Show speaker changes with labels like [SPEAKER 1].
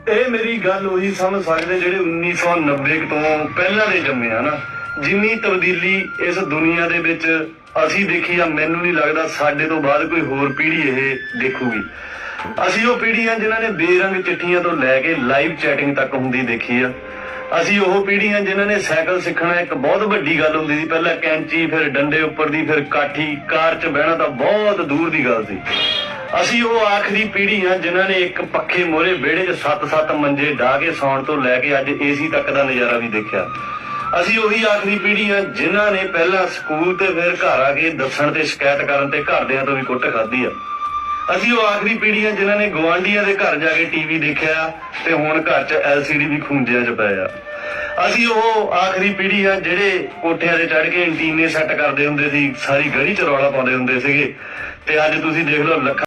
[SPEAKER 1] ਇਹ ਮੇਰੀ ਗੱਲ ਉਹੀ ਸਮਝ ਸਕਦੇ ਜਿਹੜੇ 1990 ਤੋਂ ਪਹਿਲਾਂ ਦੇ ਜੰਮੇ ਆ ਨਾ। ਜਿੰਨੀ ਤਬਦੀਲੀ ਇਸ ਦੁਨੀਆ ਦੇ ਵਿੱਚ ਅਸੀਂ ਦੇਖੀ ਆ, ਮੈਨੂੰ ਨਹੀਂ ਲੱਗਦਾ ਸਾਡੇ ਤੋਂ ਬਾਅਦ ਕੋਈ ਹੋਰ ਪੀੜ੍ਹੀ ਇਹ ਦੇਖੂਗੀ। ਅਸੀਂ ਉਹ ਪੀੜ੍ਹੀ ਆ ਜਿਨ੍ਹਾਂ ਨੇ ਬੇਰੰਗ ਚਿੱਠੀਆਂ ਤੋਂ ਲੈ ਕੇ ਲਾਈਵ ਚੈਟਿੰਗ ਤੱਕ ਹੁੰਦੀ ਦੇਖੀ ਆ। ਅਸੀਂ ਉਹ ਪੀੜ੍ਹੀ ਆ ਜਿਨ੍ਹਾਂ ਨੇ ਸਾਈਕਲ ਸਿੱਖਣਾ ਇੱਕ ਬਹੁਤ ਵੱਡੀ ਗੱਲ ਹੁੰਦੀ ਸੀ। ਪਹਿਲਾਂ ਕੈਂਚੀ, ਫਿਰ ਡੰਡੇ ਉੱਪਰ ਦੀ, ਫਿਰ ਕਾਠੀ, ਕਾਰ 'ਚ ਬਹਿਣਾ ਤਾਂ ਬਹੁਤ ਦੂਰ ਦੀ ਗੱਲ ਸੀ। ਅਸੀਂ ਉਹ ਆਖਰੀ ਪੀੜ੍ਹੀ ਆ ਜਿਨ੍ਹਾਂ ਨੇ ਇੱਕ ਪੱਖੇ ਮੋਹਰੇ ਵਿਹੜੇ 'ਚ 7-7 ਮੰਜੇ ਢਾਹ ਕੇ ਸੌਣ ਤੋਂ ਲੈ ਕੇ ਅੱਜ ਏਸੀ ਤੱਕ ਦਾ ਨਜ਼ਾਰਾ ਵੀ ਦੇਖਿਆ। ਅਸੀਂ ਉਹੀ ਆਖਰੀ ਪੀੜ੍ਹੀ ਆ ਜਿਨ੍ਹਾਂ ਨੇ ਪਹਿਲਾਂ ਸਕੂਲ ਤੇ ਫਿਰ ਘਰ ਆ ਕੇ ਦੱਸਣ ਤੇ ਸ਼ਿਕਾਇਤ ਕਰਨ ਤੇ ਘਰਦਿਆਂ ਤੋਂ ਵੀ ਕੁੱਟ ਖਾਧੀ ਆ। ਅਸੀਂ ਉਹ ਆਖਰੀ ਪੀੜ੍ਹੀ ਆ ਜਿਨ੍ਹਾਂ ਨੇ ਗੁਆਂਢੀਆਂ ਦੇ ਘਰ ਜਾ ਕੇ ਟੀਵੀ ਦੇਖਿਆ ਤੇ ਹੁਣ ਘਰ 'ਚ LCD ਵੀ ਖੂੰਜਿਆਂ 'ਚ ਪਏ ਆ। ਅਸੀਂ ਉਹ ਆਖਰੀ ਪੀੜ੍ਹੀ ਆ ਜਿਹੜੇ ਕੋਠਿਆਂ ਤੇ ਚੜ੍ਹ ਕੇ ਐਂਟੀਨੇ ਸੈੱਟ ਕਰਦੇ ਹੁੰਦੇ ਸੀ, ਸਾਰੀ ਗਲੀ 'ਚ ਰੌਲਾ ਪਾਉਂਦੇ ਹੁੰਦੇ ਸੀਗੇ, ਤੇ ਅੱਜ ਤੁਸੀਂ ਦੇਖ ਲਓ ਲੱਖਾਂ